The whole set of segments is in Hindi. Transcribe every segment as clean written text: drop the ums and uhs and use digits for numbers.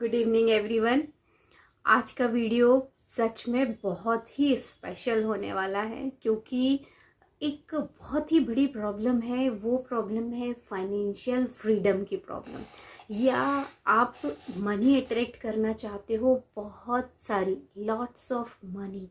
Good evening everyone. आज का वीडियो सच में बहुत ही स्पेशल होने वाला है क्योंकि एक बहुत ही बड़ी प्रॉब्लम है। वो प्रॉब्लम है फाइनेंशियल फ्रीडम की प्रॉब्लम। या आप मनी अट्रैक्ट करना चाहते हो, बहुत सारी लॉट्स ऑफ मनी।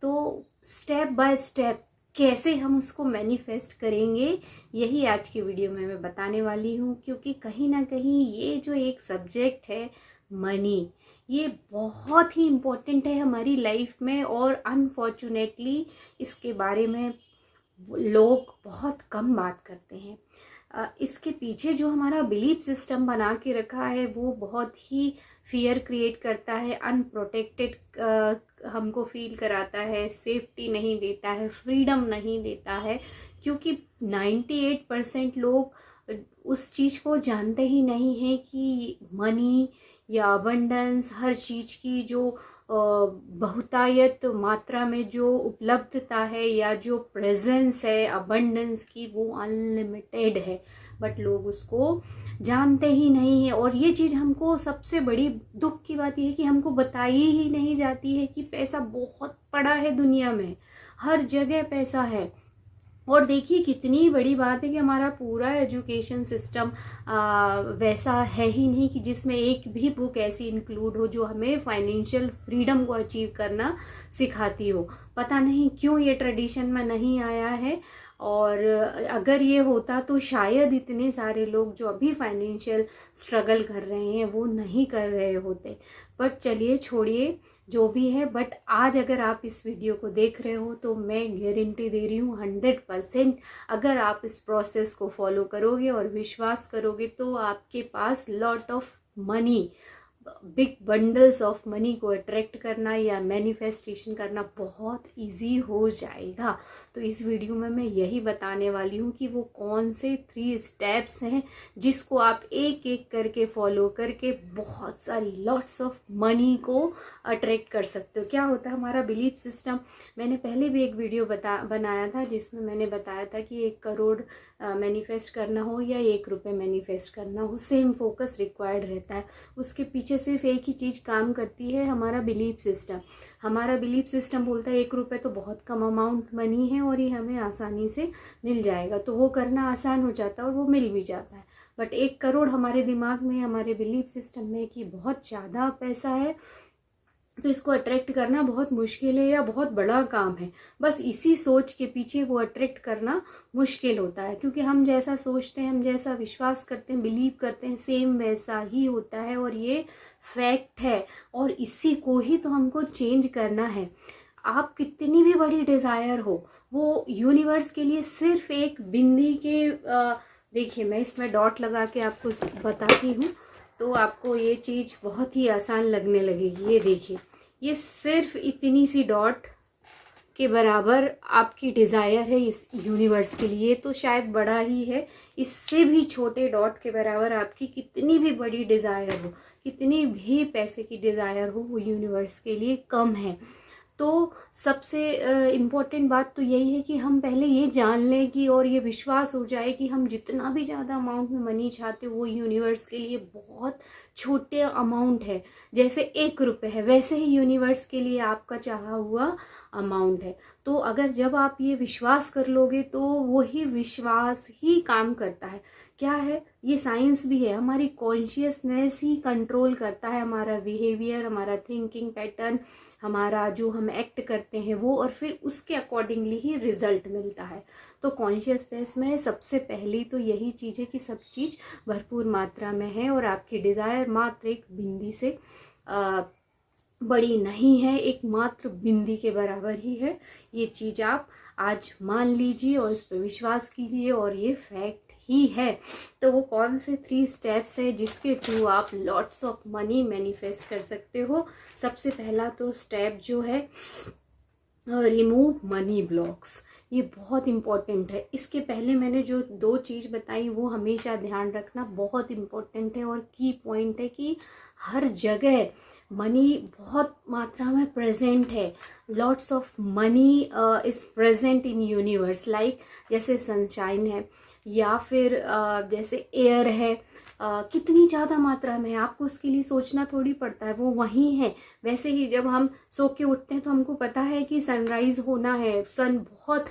तो स्टेप बाय स्टेप कैसे हम उसको मैनिफेस्ट करेंगे, यही आज की वीडियो में मैं बताने वाली हूँ। क्योंकि कहीं ना कहीं ये जो एक सब्जेक्ट है मनी, ये बहुत ही इम्पोर्टेंट है हमारी लाइफ में, और अनफॉर्चुनेटली इसके बारे में लोग बहुत कम बात करते हैं। इसके पीछे जो हमारा बिलीफ सिस्टम बना के रखा है वो बहुत ही फियर क्रिएट करता है, अनप्रोटेक्टेड हमको फील कराता है, सेफ्टी नहीं देता है, फ्रीडम नहीं देता है। क्योंकि 98% लोग उस चीज़ को जानते ही नहीं है कि मनी या अबंडेंस, हर चीज़ की जो बहुतायत मात्रा में जो उपलब्धता है या जो प्रेजेंस है अबंडेंस की, वो अनलिमिटेड है। बट लोग उसको जानते ही नहीं है। और ये चीज़ हमको सबसे बड़ी दुख की बात यह है कि हमको बताई ही नहीं जाती है कि पैसा बहुत पड़ा है दुनिया में, हर जगह पैसा है। और देखिए कितनी बड़ी बात है कि हमारा पूरा एजुकेशन सिस्टम वैसा है ही नहीं कि जिसमें एक भी बुक ऐसी इंक्लूड हो जो हमें फाइनेंशियल फ्रीडम को अचीव करना सिखाती हो। पता नहीं क्यों ये ट्रेडिशन में नहीं आया है। और अगर ये होता तो शायद इतने सारे लोग जो अभी फाइनेंशियल स्ट्रगल कर रहे हैं वो नहीं कर रहे होते। बट चलिए छोड़िए जो भी है। बट आज अगर आप इस वीडियो को देख रहे हो तो मैं गारंटी दे रही हूँ 100%, अगर आप इस प्रोसेस को फॉलो करोगे और विश्वास करोगे तो आपके पास lot of money, big bundles of money को अट्रैक्ट करना या मैनिफेस्टेशन करना बहुत इजी हो जाएगा। तो इस वीडियो में मैं यही बताने वाली हूँ कि वो कौन से 3 स्टेप्स हैं जिसको आप एक एक करके फॉलो करके बहुत सारी लॉट्स ऑफ मनी को अट्रैक्ट कर सकते हो। क्या होता है हमारा बिलीफ सिस्टम, मैंने पहले भी एक वीडियो बनाया था जिसमें मैंने बताया था कि 1 करोड़ मैनिफेस्ट करना हो या 1 रुपये मैनिफेस्ट करना हो, सेम फोकस रिक्वायर्ड रहता है। उसके पीछे सिर्फ एक ही चीज़ काम करती है, हमारा बिलीफ सिस्टम। हमारा बिलीफ सिस्टम बोलता है 1 रुपये तो बहुत कम अमाउंट मनी है और ये हमें आसानी से मिल जाएगा, तो वो करना आसान हो जाता है और वो मिल भी जाता है। बट 1 करोड़ हमारे दिमाग में, हमारे बिलीफ सिस्टम में कि बहुत ज़्यादा पैसा है, तो इसको अट्रैक्ट करना बहुत मुश्किल है या बहुत बड़ा काम है। बस इसी सोच के पीछे वो अट्रैक्ट करना मुश्किल होता है, क्योंकि हम जैसा सोचते हैं, हम जैसा विश्वास करते हैं, बिलीव करते हैं, सेम वैसा ही होता है। और ये फैक्ट है और इसी को ही तो हमको चेंज करना है। आप कितनी भी बड़ी डिज़ायर हो, वो यूनिवर्स के लिए सिर्फ एक बिंदी के देखिए मैं इसमें डॉट लगा के आपको बताती हूँ तो आपको ये चीज़ बहुत ही आसान लगने लगेगी। ये देखिए, ये सिर्फ इतनी सी डॉट के बराबर आपकी डिज़ायर है इस यूनिवर्स के लिए, तो शायद बड़ा ही है। इससे भी छोटे डॉट के बराबर आपकी कितनी भी बड़ी डिज़ायर हो, कितनी भी पैसे की डिज़ायर हो, वो यूनिवर्स के लिए कम है। तो सबसे इम्पोर्टेंट बात तो यही है कि हम पहले ये जान लें कि, और ये विश्वास हो जाए कि हम जितना भी ज़्यादा अमाउंट में मनी चाहते हो वो यूनिवर्स के लिए बहुत छोटे अमाउंट है। जैसे 1 रुपये है, वैसे ही यूनिवर्स के लिए आपका चाहा हुआ अमाउंट है। तो अगर जब आप ये विश्वास कर लोगे तो वही विश्वास ही काम करता है। क्या है, ये साइंस भी है, हमारी कॉन्शियसनेस ही कंट्रोल करता है हमारा बिहेवियर, हमारा थिंकिंग पैटर्न, हमारा जो हम एक्ट करते हैं वो, और फिर उसके अकॉर्डिंगली ही रिजल्ट मिलता है। तो कॉन्शियसनेस में सबसे पहली तो यही चीज़ है कि सब चीज़ भरपूर मात्रा में है और आपकी डिज़ायर मात्र एक बिंदी से बड़ी नहीं है, एक मात्र बिंदी के बराबर ही है। ये चीज़ आप आज मान लीजिए और इस पर विश्वास कीजिए, और ये फैक्ट ही है। तो वो कौन से 3 स्टेप्स है जिसके थ्रू आप लॉट्स ऑफ मनी मैनिफेस्ट कर सकते हो। सबसे पहला तो स्टेप जो है, रिमूव मनी ब्लॉक्स। ये बहुत इम्पॉर्टेंट है। इसके पहले मैंने जो 2 चीज़ बताई वो हमेशा ध्यान रखना बहुत इम्पोर्टेंट है और की पॉइंट है कि हर जगह मनी बहुत मात्रा में प्रेजेंट है। Lots of money is present in universe, like जैसे सनशाइन है या फिर जैसे एयर है, कितनी ज़्यादा मात्रा में है, आपको उसके लिए सोचना थोड़ी पड़ता है, वो वहीं है। वैसे ही जब हम सो के उठते हैं तो हमको पता है कि सनराइज होना है, सन बहुत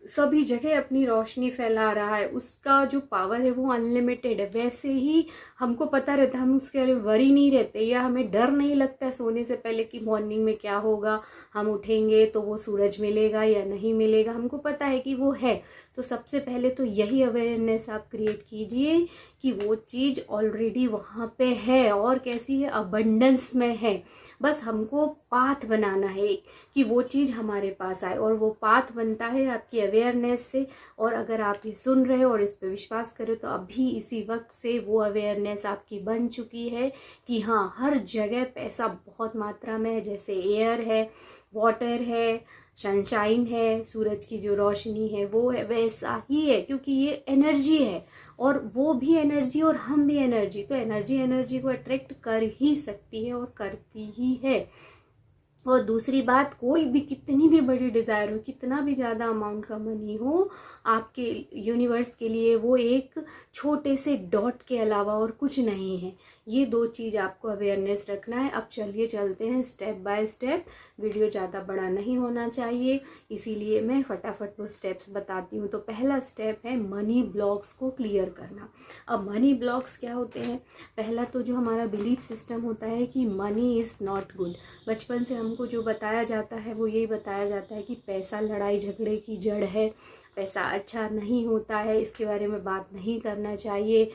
सभी जगह अपनी रोशनी फैला रहा है, उसका जो पावर है वो अनलिमिटेड है। वैसे ही हमको पता रहता है, हम उसके बारे में वरी नहीं रहते, या हमें डर नहीं लगता है सोने से पहले कि मॉर्निंग में क्या होगा, हम उठेंगे तो वो सूरज मिलेगा या नहीं मिलेगा, हमको पता है कि वो है। तो सबसे पहले तो यही अवेयरनेस आप क्रिएट कीजिए कि वो चीज़ ऑलरेडी वहाँ पे है, और कैसी है, अबंडेंस में है। बस हमको पाथ बनाना है कि वो चीज़ हमारे पास आए, और वो पाथ बनता है आपकी अवेयरनेस से। और अगर आप ये सुन रहे हो और इस पे विश्वास करो तो अभी इसी वक्त से वो अवेयरनेस आपकी बन चुकी है कि हाँ, हर जगह पैसा बहुत मात्रा में है। जैसे एयर है, वाटर है, सनशाइन है, सूरज की जो रोशनी है वो है, वैसा ही है, क्योंकि ये एनर्जी है और वो भी एनर्जी और हम भी एनर्जी। तो एनर्जी को अट्रैक्ट कर ही सकती है और करती ही है। और दूसरी बात, कोई भी कितनी भी बड़ी डिज़ायर हो, कितना भी ज़्यादा अमाउंट का मनी हो, आपके यूनिवर्स के लिए वो एक छोटे से डॉट के अलावा और कुछ नहीं है। ये दो चीज़ आपको अवेयरनेस रखना है। अब चलिए चलते हैं स्टेप बाय स्टेप। वीडियो ज़्यादा बड़ा नहीं होना चाहिए, इसीलिए मैं फटाफट वो स्टेप्स बताती हूँ। तो पहला स्टेप है मनी ब्लॉक्स को क्लियर करना। अब मनी ब्लॉक्स क्या होते हैं? पहला तो जो हमारा बिलीफ सिस्टम होता है कि मनी इज़ नॉट गुड। बचपन से हमको जो बताया जाता है वो यही बताया जाता है कि पैसा लड़ाई झगड़े की जड़ है, पैसा अच्छा नहीं होता है, इसके बारे में बात नहीं करना चाहिए।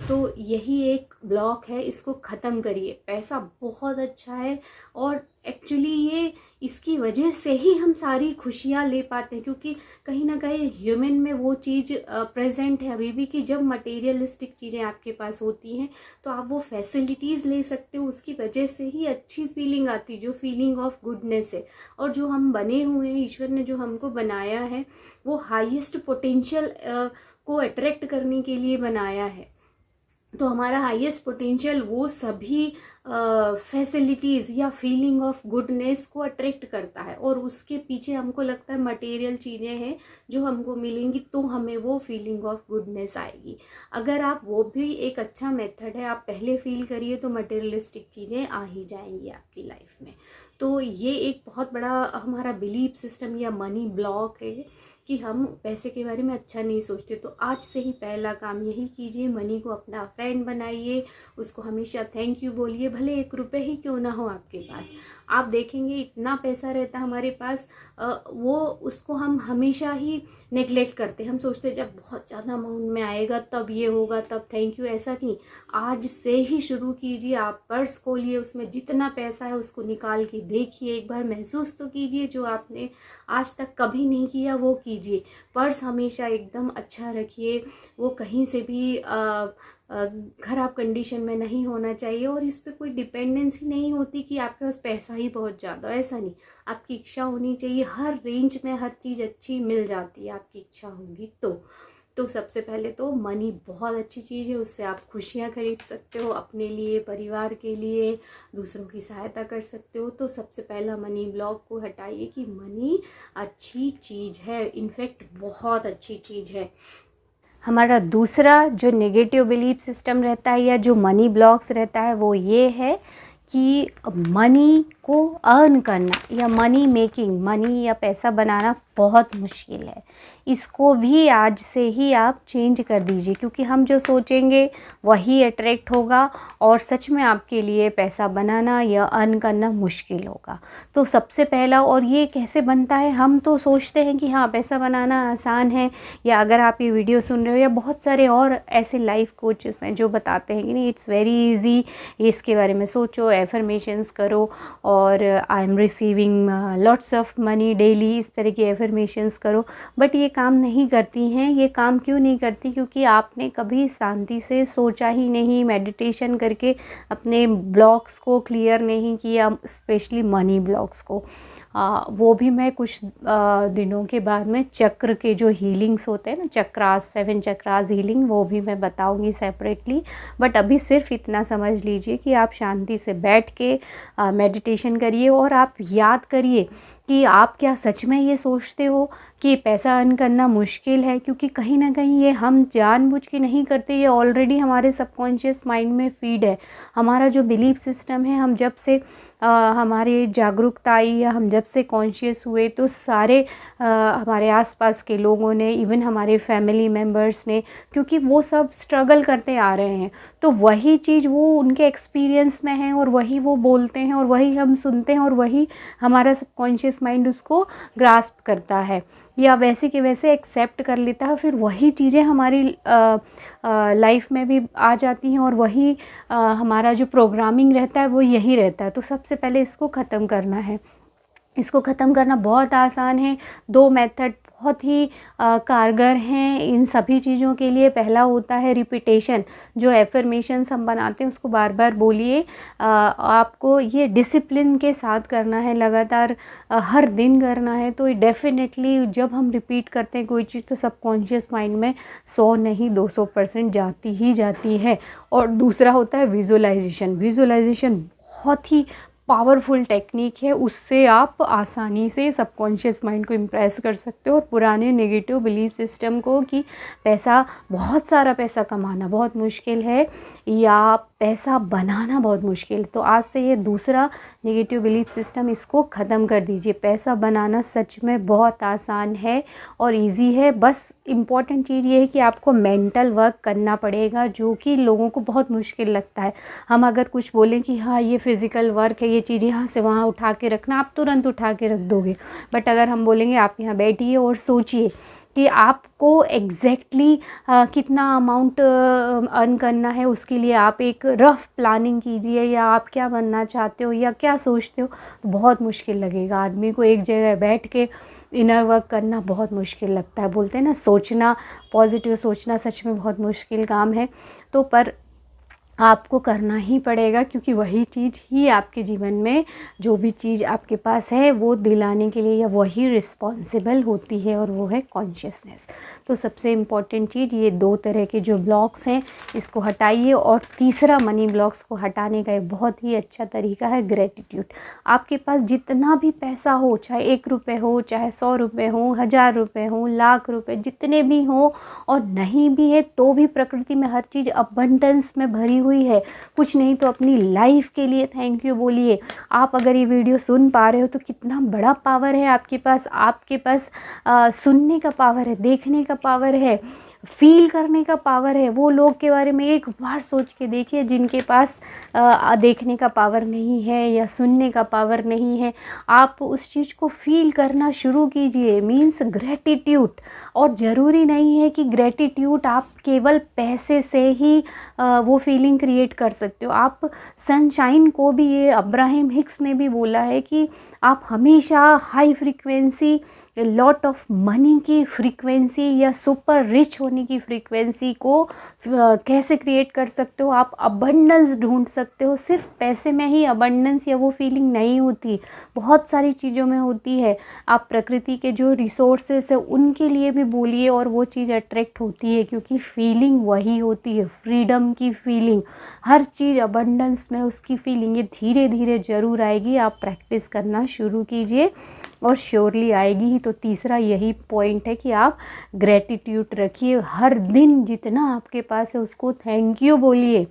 तो यही एक ब्लॉक है, इसको ख़त्म करिए। पैसा बहुत अच्छा है, और एक्चुअली ये इसकी वजह से ही हम सारी खुशियाँ ले पाते हैं, क्योंकि कहीं ना कहीं ह्यूमन में वो चीज़ प्रेजेंट है अभी भी कि जब मटेरियलिस्टिक चीज़ें आपके पास होती हैं तो आप वो फैसिलिटीज़ ले सकते हो, उसकी वजह से ही अच्छी फीलिंग आती, जो फीलिंग ऑफ गुडनेस है। और जो हम बने हुए हैं, ईश्वर ने जो हमको बनाया है, वो हाईएस्ट पोटेंशियल को अट्रैक्ट करने के लिए बनाया है। तो हमारा हाईएस्ट पोटेंशियल वो सभी फैसिलिटीज़ या फीलिंग ऑफ गुडनेस को अट्रैक्ट करता है, और उसके पीछे हमको लगता है मटेरियल चीज़ें हैं जो हमको मिलेंगी तो हमें वो फीलिंग ऑफ गुडनेस आएगी। अगर आप, वो भी एक अच्छा मेथड है, आप पहले फील करिए तो मटेरियलिस्टिक चीज़ें आ ही जाएंगी आपकी लाइफ में। तो ये एक बहुत बड़ा हमारा बिलीफ सिस्टम या मनी ब्लॉक है कि हम पैसे के बारे में अच्छा नहीं सोचते। तो आज से ही पहला काम यही कीजिए, मनी को अपना फ्रेंड बनाइए, उसको हमेशा थैंक यू बोलिए, भले 1 रुपये ही क्यों ना हो आपके पास। आप देखेंगे इतना पैसा रहता है हमारे पास, वो उसको हम हमेशा ही नेग्लेक्ट करते हैं। हम सोचते हैं जब बहुत ज़्यादा अमाउंट में आएगा तब ये होगा, तब थैंक यू। ऐसा नहीं, आज से ही शुरू कीजिए। आप पर्स खोलिए, उसमें जितना पैसा है उसको निकाल के देखिए, एक बार महसूस तो कीजिए, जो आपने आज तक कभी नहीं किया वो कीजिए। पर्स हमेशा एकदम अच्छा रखिए, वो कहीं से भी ख़राब कंडीशन में नहीं होना चाहिए। और इस पर कोई डिपेंडेंसी नहीं होती कि आपके पास पैसा ही बहुत ज़्यादा, ऐसा नहीं। आपकी इच्छा होनी चाहिए, हर रेंज में हर चीज़ अच्छी मिल जाती है आपकी इच्छा होगी तो सबसे पहले तो मनी बहुत अच्छी चीज़ है, उससे आप खुशियाँ खरीद सकते हो, अपने लिए, परिवार के लिए, दूसरों की सहायता कर सकते हो। तो सबसे पहला मनी ब्लॉक को हटाइए कि मनी अच्छी चीज़ है, इनफैक्ट बहुत अच्छी चीज़ है। हमारा दूसरा जो नेगेटिव बिलीफ सिस्टम रहता है या जो मनी ब्लॉक्स रहता है वो ये है कि मनी को अर्न करना या मनी मेकिंग, मनी या पैसा बनाना बहुत मुश्किल है। इसको भी आज से ही आप चेंज कर दीजिए, क्योंकि हम जो सोचेंगे वही अट्रैक्ट होगा, और सच में आपके लिए पैसा बनाना या अर्न करना मुश्किल होगा। तो सबसे पहला, और ये कैसे बनता है, हम तो सोचते हैं कि हाँ पैसा बनाना आसान है, या अगर आप ये वीडियो सुन रहे हो या बहुत सारे और ऐसे लाइफ कोचेस हैं जो बताते हैं कि नहीं इट्स वेरी ईजी, इसके बारे में सोचो, एफर्मेशंस करो, और I am receiving lots of money daily, इस तरह की एफर्मेशंस करो। बट ये काम नहीं करती हैं। ये काम क्यों नहीं करती? क्योंकि आपने कभी शांति से सोचा ही नहीं, मेडिटेशन करके अपने ब्लॉक्स को क्लियर नहीं किया, स्पेशली मनी ब्लॉक्स को। वो भी मैं कुछ दिनों के बाद में चक्र के जो हीलिंग्स होते हैं ना, चक्रास, 7 चक्रास हीलिंग, वो भी मैं बताऊंगी सेपरेटली। बट अभी सिर्फ इतना समझ लीजिए कि आप शांति से बैठ के मेडिटेशन करिए, और आप याद करिए कि आप क्या सच में ये सोचते हो कि पैसा अर्न करना मुश्किल है, क्योंकि कहीं ना कहीं ये हम जानबूझ के नहीं करते, ये ऑलरेडी हमारे सबकॉन्शियस माइंड में फीड है। हमारा जो बिलीफ सिस्टम है, हम जब से हमारी जागरूकता आई या हम जब से कॉन्शियस हुए तो सारे हमारे आसपास के लोगों ने, इवन हमारे फैमिली मेम्बर्स ने, क्योंकि वो सब स्ट्रगल करते आ रहे हैं, तो वही चीज़ वो उनके एक्सपीरियंस में है और वही वो बोलते हैं और वही हम सुनते हैं और वही हमारा सबकॉन्शियस माइंड उसको ग्रास्प करता है या वैसे के वैसे एक्सेप्ट कर लेता है। फिर वही चीज़ें हमारी लाइफ में भी आ जाती हैं और वही हमारा जो प्रोग्रामिंग रहता है वो यही रहता है। तो सबसे पहले इसको ख़त्म करना है। इसको ख़त्म करना बहुत आसान है। 2 मेथड बहुत ही कारगर हैं इन सभी चीज़ों के लिए। पहला होता है रिपीटेशन। जो एफर्मेशंस हम बनाते हैं उसको बार बार बोलिए। आपको ये डिसिप्लिन के साथ करना है, लगातार हर दिन करना है। तो डेफिनेटली जब हम रिपीट करते हैं कोई चीज़ तो सबकॉन्शियस माइंड में 100 नहीं 200% जाती ही जाती है। और दूसरा होता है विजुअलाइजेशन। विजुअलाइजेशन बहुत ही पावरफुल टेक्निक है। उससे आप आसानी से सबकॉन्शियस माइंड को इम्प्रेस कर सकते हो और पुराने नेगेटिव बिलीफ सिस्टम को कि पैसा, बहुत सारा पैसा कमाना बहुत मुश्किल है या पैसा बनाना बहुत मुश्किल है, तो आज से ये दूसरा नेगेटिव बिलीफ सिस्टम, इसको ख़त्म कर दीजिए। पैसा बनाना सच में बहुत आसान है और इजी है। बस इम्पॉर्टेंट चीज़ ये है कि आपको मेंटल वर्क करना पड़ेगा, जो कि लोगों को बहुत मुश्किल लगता है। हम अगर कुछ बोलें कि हाँ ये फ़िज़िकल वर्क है, ये चीज़ यहाँ से वहाँ उठा के रखना, आप तुरंत उठा के रख दोगे। बट अगर हम बोलेंगे आप यहाँ बैठिए और सोचिए कि आपको एग्जैक्टली कितना अमाउंट अर्न करना है, उसके लिए आप एक रफ़ प्लानिंग कीजिए या आप क्या बनना चाहते हो या क्या सोचते हो, तो बहुत मुश्किल लगेगा। आदमी को एक जगह बैठ के इनर वर्क करना बहुत मुश्किल लगता है। बोलते हैं ना, सोचना, पॉजिटिव सोचना सच में बहुत मुश्किल काम है। तो पर आपको करना ही पड़ेगा, क्योंकि वही चीज़ ही आपके जीवन में, जो भी चीज़ आपके पास है वो दिलाने के लिए या वही रिस्पॉन्सिबल होती है, और वो है कॉन्शियसनेस। तो सबसे इम्पॉर्टेंट चीज़, ये 2 तरह के जो ब्लॉक्स हैं इसको हटाइए। और तीसरा मनी ब्लॉक्स को हटाने का एक बहुत ही अच्छा तरीका है ग्रेटिट्यूड। आपके पास जितना भी पैसा हो, चाहे 1 रुपये हो, चाहे 100 रुपये हो, 1000 रुपये हो, लाख रुपये, जितने भी हो, और नहीं भी है तो भी प्रकृति में हर चीज़ अबंडेंस में भरी हुई है। कुछ नहीं तो अपनी लाइफ के लिए थैंक यू बोलिए। आप अगर ये वीडियो सुन पा रहे हो तो कितना बड़ा पावर है आपके पास। आपके पास सुनने का पावर है, देखने का पावर है, फील करने का पावर है। वो लोग के बारे में एक बार सोच के देखिए जिनके पास देखने का पावर नहीं है या सुनने का पावर नहीं है। आप उस चीज़ को फील करना शुरू कीजिए, मीन्स ग्रेटिट्यूड। और ज़रूरी नहीं है कि ग्रेटिट्यूड आप केवल पैसे से ही वो फीलिंग क्रिएट कर सकते हो। आप सनशाइन को भी, ये अब्राहम हिक्स ने भी बोला है कि आप हमेशा high frequency, lot of money की फ्रीक्वेंसी या सुपर रिच होने की फ्रीक्वेंसी को कैसे क्रिएट कर सकते हो। आप अबंडेंस ढूंढ सकते हो। सिर्फ पैसे में ही अबंडेंस या वो फीलिंग नहीं होती, बहुत सारी चीज़ों में होती है। आप प्रकृति के जो रिसोर्सेस है उनके लिए भी बोलिए और वो चीज़ अट्रैक्ट होती है, क्योंकि फीलिंग वही होती है, फ्रीडम की फीलिंग। हर चीज़ अबंडेंस में उसकी फीलिंग ये धीरे धीरे ज़रूर आएगी। आप प्रैक्टिस करना शुरू कीजिए और श्योरली आएगी ही। तो तीसरा यही पॉइंट है कि आप ग्रेटिट्यूड रखिए। हर दिन जितना आपके पास है उसको थैंक यू बोलिए,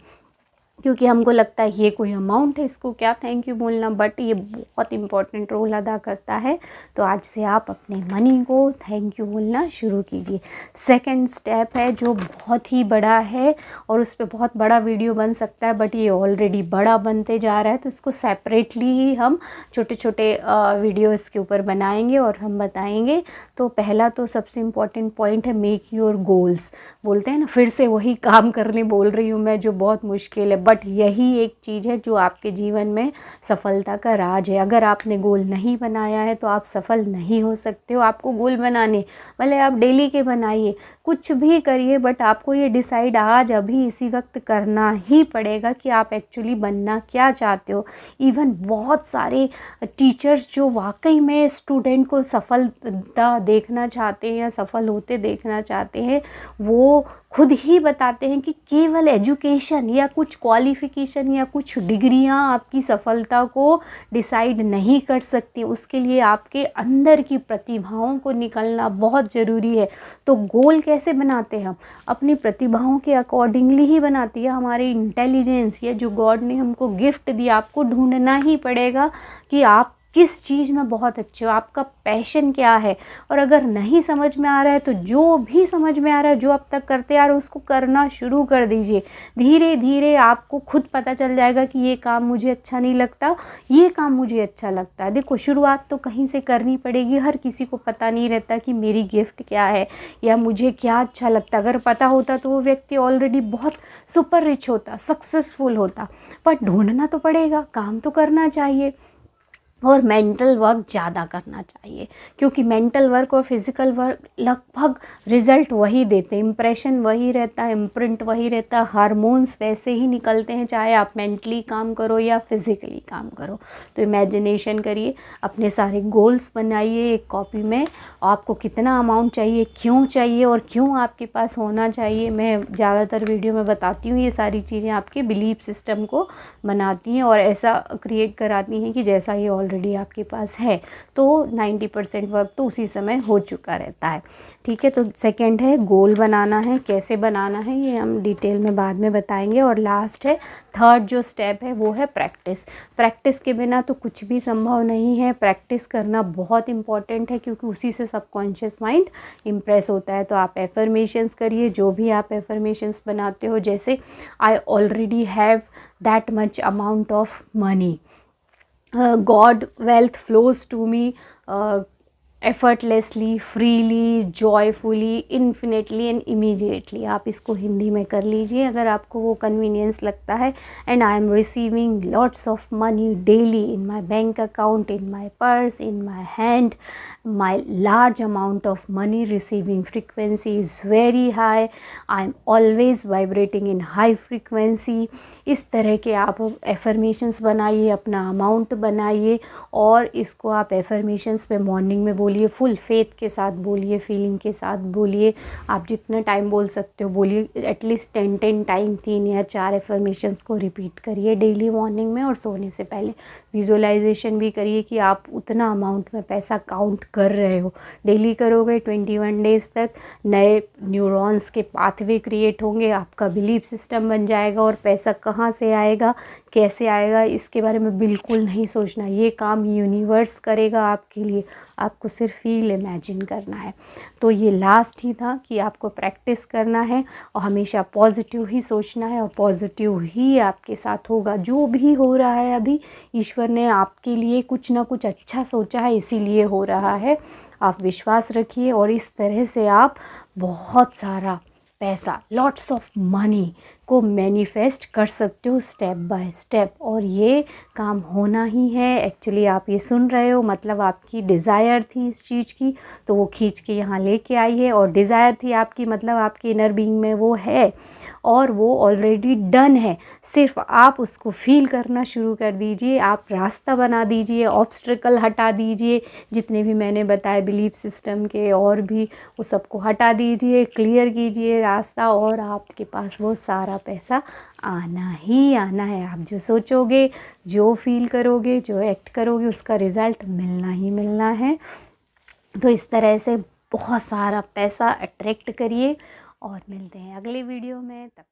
क्योंकि हमको लगता है ये कोई अमाउंट है, इसको क्या थैंक यू बोलना, बट ये बहुत इम्पॉर्टेंट रोल अदा करता है। तो आज से आप अपने मनी को थैंक यू बोलना शुरू कीजिए। सेकंड स्टेप है जो बहुत ही बड़ा है और उस पर बहुत बड़ा वीडियो बन सकता है, बट ये ऑलरेडी बड़ा बनते जा रहा है, तो इसको सेपरेटली ही हम छोटे छोटे वीडियो इसके ऊपर बनाएंगे और हम बताएंगे। तो पहला तो सबसे इम्पॉर्टेंट पॉइंट है मेक योर गोल्स। बोलते हैं ना, फिर से वही काम करने बोल रही हूँ मैं, जो बहुत मुश्किल है, बट यही एक चीज़ है जो आपके जीवन में सफलता का राज है। अगर आपने गोल नहीं बनाया है तो आप सफल नहीं हो सकते हो। आपको गोल बनाने, भले आप डेली के बनाइए, कुछ भी करिए, बट आपको ये डिसाइड आज अभी इसी वक्त करना ही पड़ेगा कि आप एक्चुअली बनना क्या चाहते हो। इवन बहुत सारे टीचर्स जो वाकई में स्टूडेंट को सफलता देखना चाहते हैं या सफल होते देखना चाहते हैं, वो खुद ही बताते हैं कि केवल एजुकेशन या कुछ क्वालिफ़िकेशन या कुछ डिग्रियां आपकी सफलता को डिसाइड नहीं कर सकती। उसके लिए आपके अंदर की प्रतिभाओं को निकलना बहुत ज़रूरी है। तो गोल कैसे बनाते हैं हम? अपनी प्रतिभाओं के अकॉर्डिंगली ही बनाती है हमारी इंटेलिजेंस, या जो गॉड ने हमको गिफ्ट दिया। आपको ढूंढना ही पड़ेगा कि आप किस चीज़ में बहुत अच्छे हो, आपका पैशन क्या है। और अगर नहीं समझ में आ रहा है तो जो भी समझ में आ रहा है, जो अब तक करते आ रहे हो, उसको करना शुरू कर दीजिए। धीरे धीरे आपको खुद पता चल जाएगा कि ये काम मुझे अच्छा नहीं लगता, ये काम मुझे अच्छा लगता है। देखो, शुरुआत तो कहीं से करनी पड़ेगी। हर किसी को पता नहीं रहता कि मेरी गिफ्ट क्या है या मुझे क्या अच्छा लगता। अगर पता होता तो वो व्यक्ति ऑलरेडी बहुत सुपर रिच होता, सक्सेसफुल होता। पर ढूंढना तो पड़ेगा, काम तो करना चाहिए और मेंटल वर्क ज़्यादा करना चाहिए, क्योंकि मेंटल वर्क और फिज़िकल वर्क लगभग रिज़ल्ट वही देते हैं, इम्प्रेशन वही रहता है, इम्प्रिंट वही रहता है, हार्मोन्स वैसे ही निकलते हैं, चाहे आप मेंटली काम करो या फिज़िकली काम करो। तो इमेजिनेशन करिए, अपने सारे गोल्स बनाइए एक कॉपी में। आपको कितना अमाउंट चाहिए, क्यों चाहिए और क्यों आपके पास होना चाहिए, मैं ज़्यादातर वीडियो में बताती हूँ। ये सारी चीज़ें आपके बिलीफ सिस्टम को बनाती हैं और ऐसा क्रिएट कराती हैं कि जैसा ये ऑलरेडी आपके पास है, तो 90% वर्क तो उसी समय हो चुका रहता है। ठीक है, तो सेकंड है गोल बनाना है। कैसे बनाना है ये हम डिटेल में बाद में बताएंगे। और लास्ट है, थर्ड जो स्टेप है वो है प्रैक्टिस। प्रैक्टिस के बिना तो कुछ भी संभव नहीं है। प्रैक्टिस करना बहुत इंपॉर्टेंट है, क्योंकि उसी से सबकॉन्शियस माइंड इम्प्रेस होता है। तो आप एफर्मेशंस करिए, जो भी आप एफर्मेशंस बनाते हो, जैसे I already have that much amount of money, God wealth flows to me effortlessly, freely, joyfully, infinitely and immediately। आप इसको हिंदी में कर लीजिए अगर आपको वो कन्वीनियंस लगता है। And I am receiving lots of money daily in my bank account, in my purse, in my hand. my large amount of money receiving frequency is very high, I am always vibrating in high frequency। इस तरह के आप एफर्मेशंस बनाइए, अपना अमाउंट बनाइए और इसको आप एफर्मेशंस पे मॉर्निंग में बोलिए, फुल फेथ के साथ बोलिए, फीलिंग के साथ बोलिए। आप जितना टाइम बोल सकते हो बोलिए, एटलीस्ट 10 टाइम 3 या 4 एफर्मेशंस को रिपीट करिए डेली मॉर्निंग में। और सोने से पहले विजुअलाइजेशन भी करिए कि आप उतना अमाउंट में पैसा काउंट कर रहे हो। डेली करोगे 21 डेज़ तक नए न्यूरॉन्स के पाथवे क्रिएट होंगे, आपका बिलीफ सिस्टम बन जाएगा। और पैसा कहाँ से आएगा, कैसे आएगा, इसके बारे में बिल्कुल नहीं सोचना। ये काम यूनिवर्स करेगा आपके लिए, आपको सिर्फ फील इमेजिन करना है। तो ये लास्ट ही था कि आपको प्रैक्टिस करना है और हमेशा पॉजिटिव ही सोचना है और पॉजिटिव ही आपके साथ होगा। जो भी हो रहा है अभी, ईश्वर ने आपके लिए कुछ ना कुछ अच्छा सोचा है, इसीलिए हो रहा है। आप विश्वास रखिए और इस तरह से आप बहुत सारा पैसा, लॉट्स ऑफ मनी को मैनिफेस्ट कर सकते हो स्टेप बाय स्टेप। और ये काम होना ही है। एक्चुअली आप ये सुन रहे हो, मतलब आपकी डिज़ायर थी इस चीज़ की, तो वो खींच के यहाँ लेके आई है। और डिज़ायर थी आपकी, मतलब आपकी इनर बीइंग में वो है और वो ऑलरेडी डन है। सिर्फ आप उसको फील करना शुरू कर दीजिए। आप रास्ता बना दीजिए, ऑब्स्ट्रिकल हटा दीजिए, जितने भी मैंने बताए बिलीफ सिस्टम के और भी, वो सबको हटा दीजिए, क्लियर कीजिए रास्ता, और आपके पास वो सारा पैसा आना ही आना है। आप जो सोचोगे, जो फील करोगे, जो एक्ट करोगे, उसका रिज़ल्ट मिलना ही मिलना है। तो इस तरह से बहुत सारा पैसा अट्रैक्ट करिए और मिलते हैं अगले वीडियो में। तब